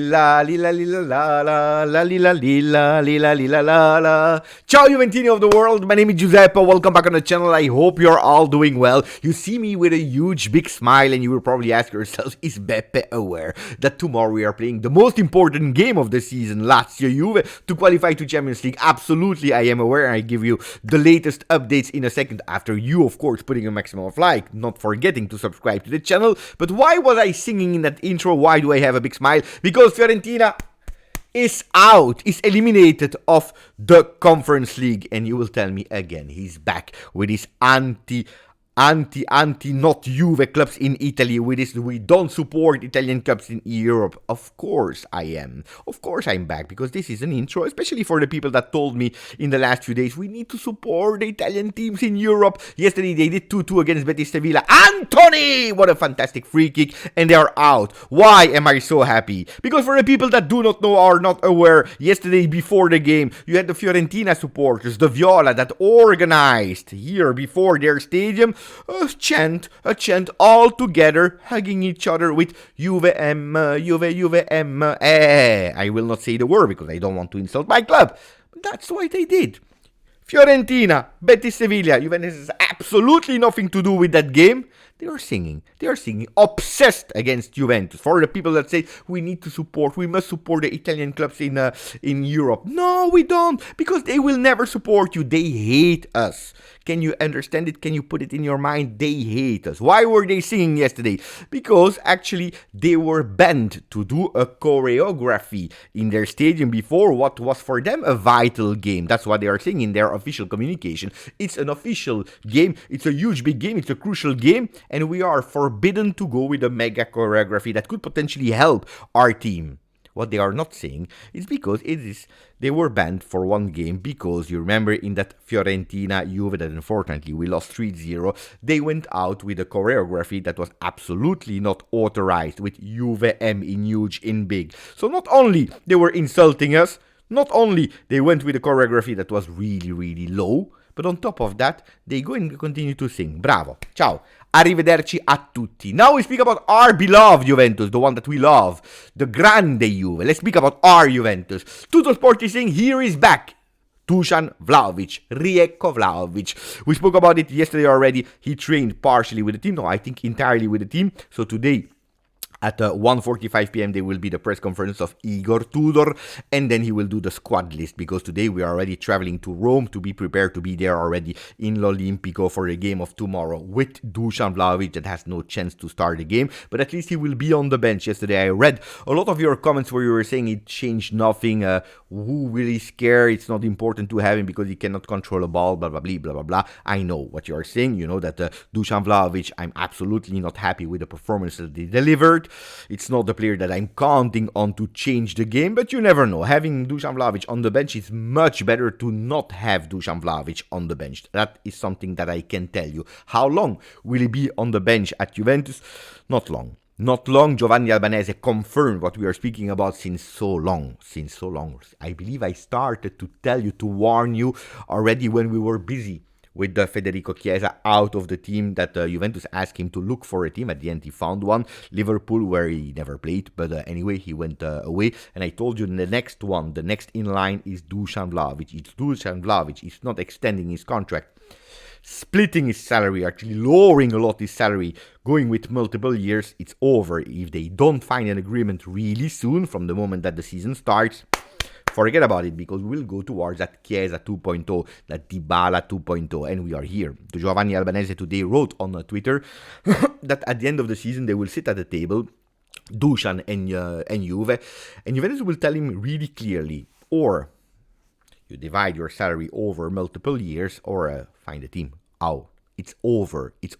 La li la li la la la la li la li la li la li la la la. Ciao Juventini of the world, my name is Giuseppe, welcome back on the channel, I hope you're all doing well. You see me with a huge big smile and you will probably ask yourself, is Beppe aware that tomorrow we are playing the most important game of the season, Lazio Juve, to qualify to Champions League? Absolutely, I am aware, and I give you the latest updates in a second after you, of course, putting a maximum of like, not forgetting to subscribe to the channel. But why was I singing in that intro? Why do I have a big smile? Because Fiorentina is out, is eliminated of the Conference League, and you will tell me again, he's back with his not Juve clubs in Italy, with this we don't support Italian clubs in Europe. Of course I am. Of course I'm back, because this is an intro, especially for the people that told me in the last few days, we need to support the Italian teams in Europe. Yesterday they did 2-2 against Betis Sevilla. Anthony! What a fantastic free kick, and they are out. Why am I so happy? Because for the people that do not know or are not aware, yesterday before the game, you had the Fiorentina supporters, the Viola, that organized here before their stadium a chant all together, hugging each other with Juve M, Juve M. I will not say the word because I don't want to insult my club. But that's what they did. Fiorentina, Betis Sevilla, Juventus has absolutely nothing to do with that game. They are singing, obsessed against Juventus. For the people that say we must support the Italian clubs in Europe. No, we don't, because they will never support you. They hate us. Can you understand it? Can you put it in your mind? They hate us. Why were they singing yesterday? Because actually they were banned to do a choreography in their stadium before what was for them a vital game. That's what they are saying in their official communication. It's an official game. It's a huge big game. It's a crucial game. And we are forbidden to go with a mega choreography that could potentially help our team. What they are not saying is because they were banned for one game because you remember in that Fiorentina Juve that unfortunately we lost 3-0, they went out with a choreography that was absolutely not authorized, with Juve M in huge in big. So not only they were insulting us, not only they went with a choreography that was really low, but on top of that, they go and continue to sing. Bravo. Ciao. Arrivederci a tutti. Now we speak about our beloved Juventus, the one that we love. The grande Juve. Let's speak about our Juventus. Tutto Sport is saying, here is back. Dusan Vlahovic, Rijeko Vlahovic. We spoke about it yesterday already. He trained partially with the team. No, I think entirely with the team. So today, at 1:45 p.m. there will be the press conference of Igor Tudor, and then he will do the squad list, because today we are already traveling to Rome to be prepared to be there already in l'Olimpico for the game of tomorrow with Dusan Vlahovic that has no chance to start the game, but at least he will be on the bench. Yesterday I read a lot of your comments where you were saying it changed nothing, who really care, it's not important to have him because he cannot control a ball, blah blah blah blah blah blah. I know what you are saying. You know that Dusan Vlahovic, I'm absolutely not happy with the performance that they delivered. It's not the player that I'm counting on to change the game, but you never know. Having Dusan Vlahovic on the bench is much better to not have Dusan Vlahovic on the bench. That is something that I can tell you. How long will he be on the bench at Juventus? Not long. Not long. Giovanni Albanese confirmed what we are speaking about since so long. I believe I started to tell you, to warn you already when we were busy with Federico Chiesa out of the team, that Juventus asked him to look for a team. At the end, he found one, Liverpool, where he never played. But anyway, he went away. And I told you the next in line is Dusan Vlahovic. It's Dusan Vlahovic. He's not extending his contract, splitting his salary, actually lowering a lot his salary, going with multiple years. It's over. If they don't find an agreement really soon, from the moment that the season starts, forget about it, because we will go towards that Chiesa 2.0, that Dybala 2.0, and we are here. Giovanni Albanese today wrote on Twitter that at the end of the season they will sit at the table, Dusan and Juve, and Juventus will tell him really clearly, or you divide your salary over multiple years, or find a team. It's over. It's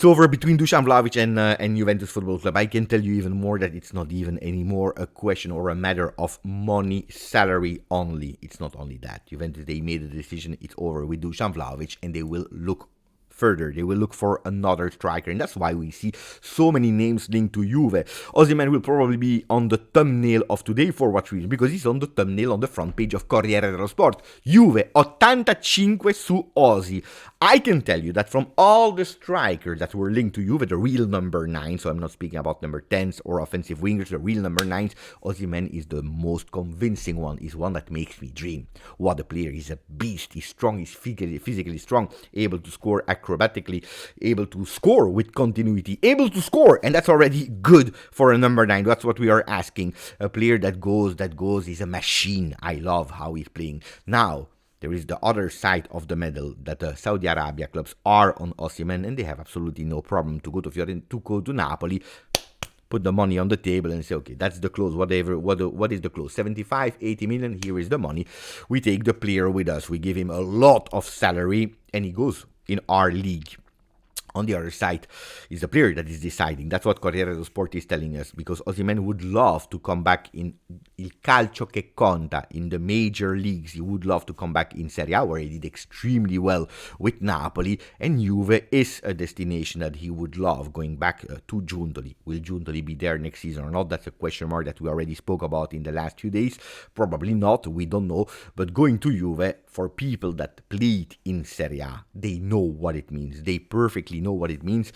over between Dusan Vlahovic and Juventus Football Club. I can tell you even more, that it's not even anymore a question or a matter of money, salary only. It's not only that. Juventus, they made a decision. It's over with Dusan Vlahovic, and they will look further. They will look for another striker, and that's why we see so many names linked to Juve. Osimhen will probably be on the thumbnail of today. For what reason? Because he's on the thumbnail on the front page of Corriere dello Sport. Juve 85 su Osi. I can tell you that from all the strikers that were linked to Juve, the real number 9, so I'm not speaking about number 10s or offensive wingers, the real number 9s, Osimhen is the most convincing one. He's one that makes me dream. What a player. He's a beast. He's strong. He's physically strong, able to score acrobatically, able to score with continuity, able to score, and that's already good for a number 9. That's what we are asking. A player that goes, is a machine. I love how he's playing. Now, there is the other side of the medal that the Saudi Arabia clubs are on Osimhen, and they have absolutely no problem to go to Fiorentina, to go to Napoli, put the money on the table and say, okay, that's the close, whatever, what is the close? 75, 80 million, here is the money. We take the player with us, we give him a lot of salary, and he goes in our league. On the other side is the player that is deciding. That's what Corriere dello Sport is telling us, because Osimhen would love to come back in il calcio che conta, in the major leagues. He would love to come back in Serie A, where he did extremely well with Napoli, and Juve is a destination that he would love going back to Giuntoli. Will Giuntoli be there next season or not? That's a question mark that we already spoke about in the last few days. Probably not, we don't know. But going to Juve, for people that played in Serie A, they know what it means. They perfectly know what it means.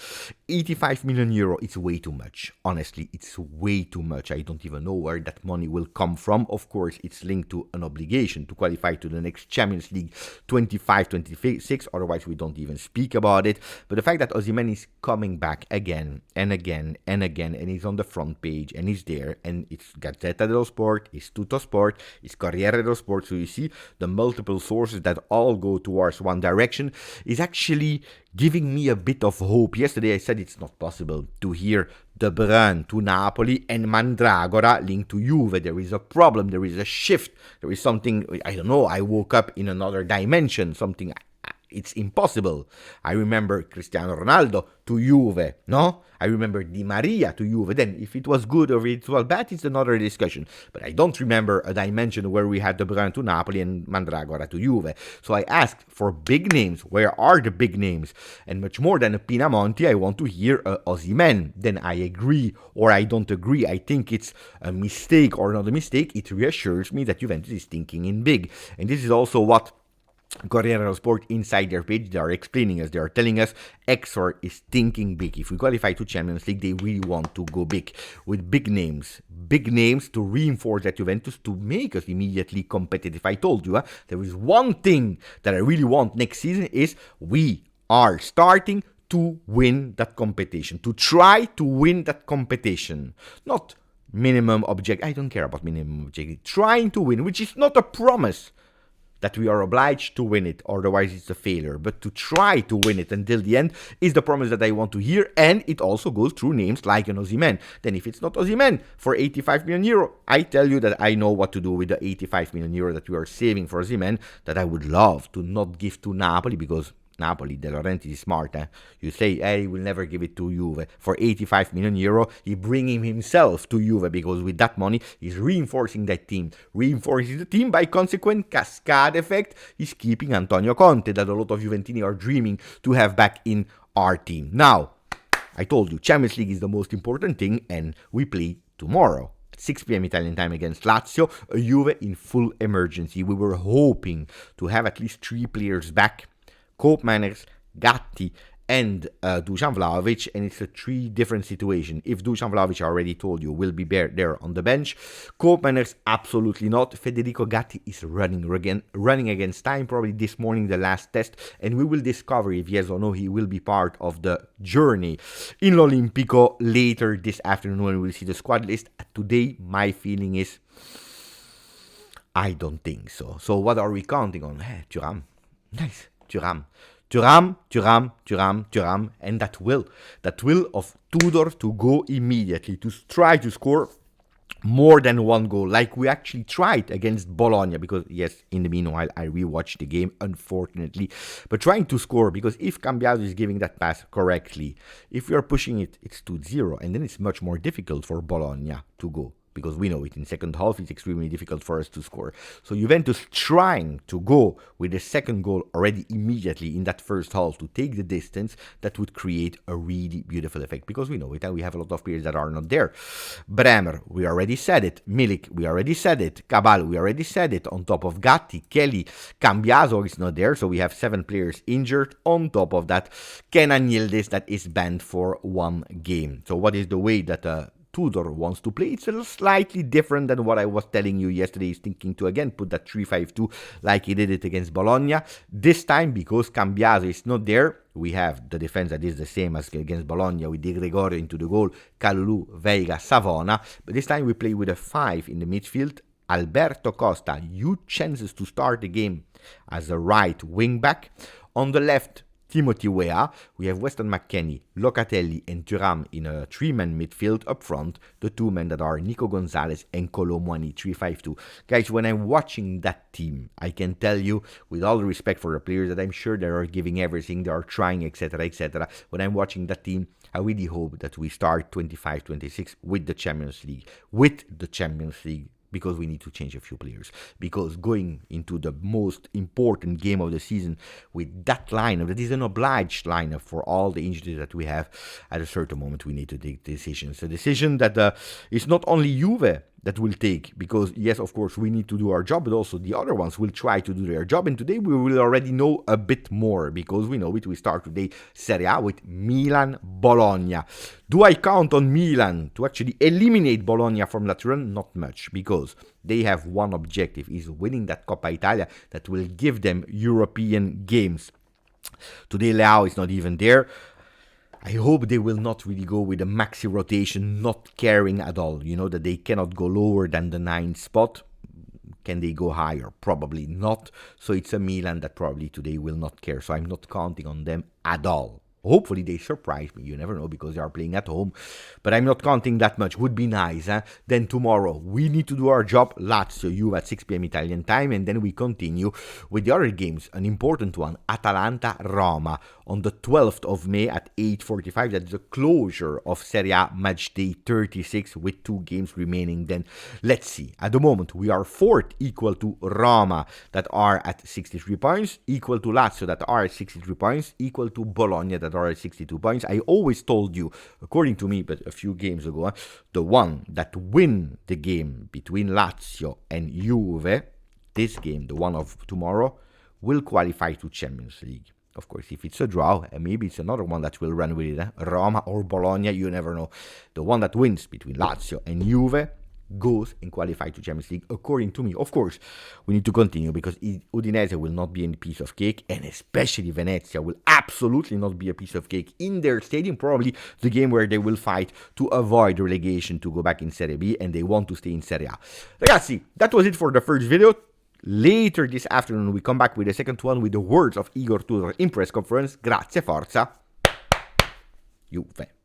85 million euro, it's way too much. Honestly, it's way too much. I don't even know where that money will come from. Of course, it's linked to an obligation to qualify to the next Champions League 25-26. Otherwise, we don't even speak about it. But the fact that Osimhen is coming back again and again and again, and he's on the front page, and he's there, and it's Gazzetta dello Sport, it's Tutto Sport, it's Corriere dello Sport, so you see the multiple sources that all go towards one direction, is actually giving me a bit of hope. Yesterday I said it's not possible to hear De Bruyne to Napoli and Mandragora linked to Juve. There is a problem, there is a shift, there is something, I don't know, I woke up in another dimension, something, it's impossible. I remember Cristiano Ronaldo to Juve, no? I remember Di Maria to Juve. Then, if it was good or it was bad, it's another discussion. But I don't remember a dimension where we had De Bruyne to Napoli and Mandragora to Juve. So I asked for big names. Where are the big names? And much more than a Pinamonti, I want to hear Osimhen. Then I agree or I don't agree. I think it's a mistake or not a mistake. It reassures me that Juventus is thinking in big. And this is also what Corriere dello Sport inside their page, they are explaining us, they are telling us Exor is thinking big. If we qualify to Champions League, they really want to go big with big names to reinforce that Juventus, to make us immediately competitive. I told you, there is one thing that I really want next season is we are starting to win that competition, to try to win that competition, not minimum objective. I don't care about minimum objective. Trying to win, which is not a promise that we are obliged to win it, otherwise it's a failure. But to try to win it until the end is the promise that I want to hear, and it also goes through names like an Osimhen. Then if it's not Osimhen for 85 million euro, I tell you that I know what to do with the 85 million euro that we are saving for Osimhen, that I would love to not give to Napoli, because Napoli, De Laurentiis is smart. You say, hey, he will never give it to Juve. For 85 million euro, he bring him himself to Juve, because with that money, he's reinforcing that team. Reinforcing the team, by consequent, cascade effect, he's keeping Antonio Conte, that a lot of Juventini are dreaming to have back in our team. Now, I told you, Champions League is the most important thing, and we play tomorrow. 6 p.m. Italian time against Lazio, a Juve in full emergency. We were hoping to have at least 3 players back, Koopmeiners, Gatti, and Dusan Vlahovic, and it's a 3 different situation. If Dusan Vlahovic, I already told you, will be there on the bench, Koopmeiners, absolutely not. Federico Gatti is running against time, probably this morning, the last test, and we will discover if yes or no he will be part of the journey in l'Olimpico later this afternoon when we'll see the squad list. Today, my feeling is, I don't think so. So what are we counting on? Thuram. Nice. Thuram, and that will of Tudor to go immediately, to try to score more than 1 goal, like we actually tried against Bologna, because yes, in the meanwhile, I rewatched the game, unfortunately, but trying to score, because if Cambiaso is giving that pass correctly, if we are pushing it, it's 2-0, and then it's much more difficult for Bologna to go. because we know it in second half it's extremely difficult for us to score. So Juventus trying to go with the second goal already immediately in that first half to take the distance, that would create a really beautiful effect, because we know it and we have a lot of players that are not there. Bremer, we already said it. Milik, we already said it. Cabal, we already said it. On top of Gatti, Kelly, Cambiaso is not there, so we have 7 players injured. On top of that, Kenan Yildiz that is banned for 1 game. So what is the way that Tudor wants to play? It's a little slightly different than what I was telling you yesterday. He's thinking to again put that 3-5-2 like he did it against Bologna. This time, because Cambiaso is not there, we have the defense that is the same as against Bologna with Di Gregorio into the goal, Kalulu, Veiga, Savona. But this time we play with a 5 in the midfield. Alberto Costa, huge chances to start the game as a right wing back. On the left, Timothy Weah. We have Weston McKennie, Locatelli and Thuram in a 3-man midfield. Up front, the 2 men that are Nico Gonzalez and Kolo Muani, 3-5-2. Guys, when I'm watching that team, I can tell you, with all the respect for the players, that I'm sure they are giving everything, they are trying, etc., etc. When I'm watching that team, I really hope that we start 25-26 with the Champions League. Because we need to change a few players. Because going into the most important game of the season with that lineup, that is an obliged lineup for all the injuries that we have, at a certain moment we need to take decisions. A decision that is not only Juve that will take, because yes, of course, we need to do our job, but also the other ones will try to do their job. And today we will already know a bit more, because we know it. We start today Serie A with Milan-Bologna. Do I count on Milan to actually eliminate Bologna from that run? Not much, because they have one objective, is winning that Coppa Italia that will give them European games. Today Leao is not even there. I hope they will not really go with a maxi rotation, not caring at all. You know that they cannot go lower than the 9th spot. Can they go higher? Probably not. So it's a Milan that probably today will not care. So I'm not counting on them at all. Hopefully they surprise me. You never know, because they are playing at home. But I'm not counting that much. Would be nice. Then tomorrow we need to do our job. Lazio, Juve at 6 p.m. Italian time. And then we continue with the other games. An important one, Atalanta-Roma on the 12th of May at 8:45. That's the closure of Serie A match day 36 with 2 games remaining. Then let's see. At the moment we are 4th, equal to Roma that are at 63 points, equal to Lazio that are at 63 points, equal to Bologna that are at 62 points. I always told you, according to me, but a few games ago, the one that win the game between Lazio and Juve, this game, the one of tomorrow, will qualify to Champions League. Of course, if it's a draw, maybe it's another one that will run with it. Roma or Bologna, you never know. The one that wins between Lazio and Juve goes and qualifies to Champions League, according to me. Of course, we need to continue, because Udinese will not be any piece of cake, and especially Venezia will absolutely not be a piece of cake in their stadium. Probably the game where they will fight to avoid relegation to go back in Serie B, and they want to stay in Serie A. Ragazzi, that was it for the first video. Later this afternoon we come back with the second one with the words of Igor Tudor in press conference. Grazie, forza, Juve.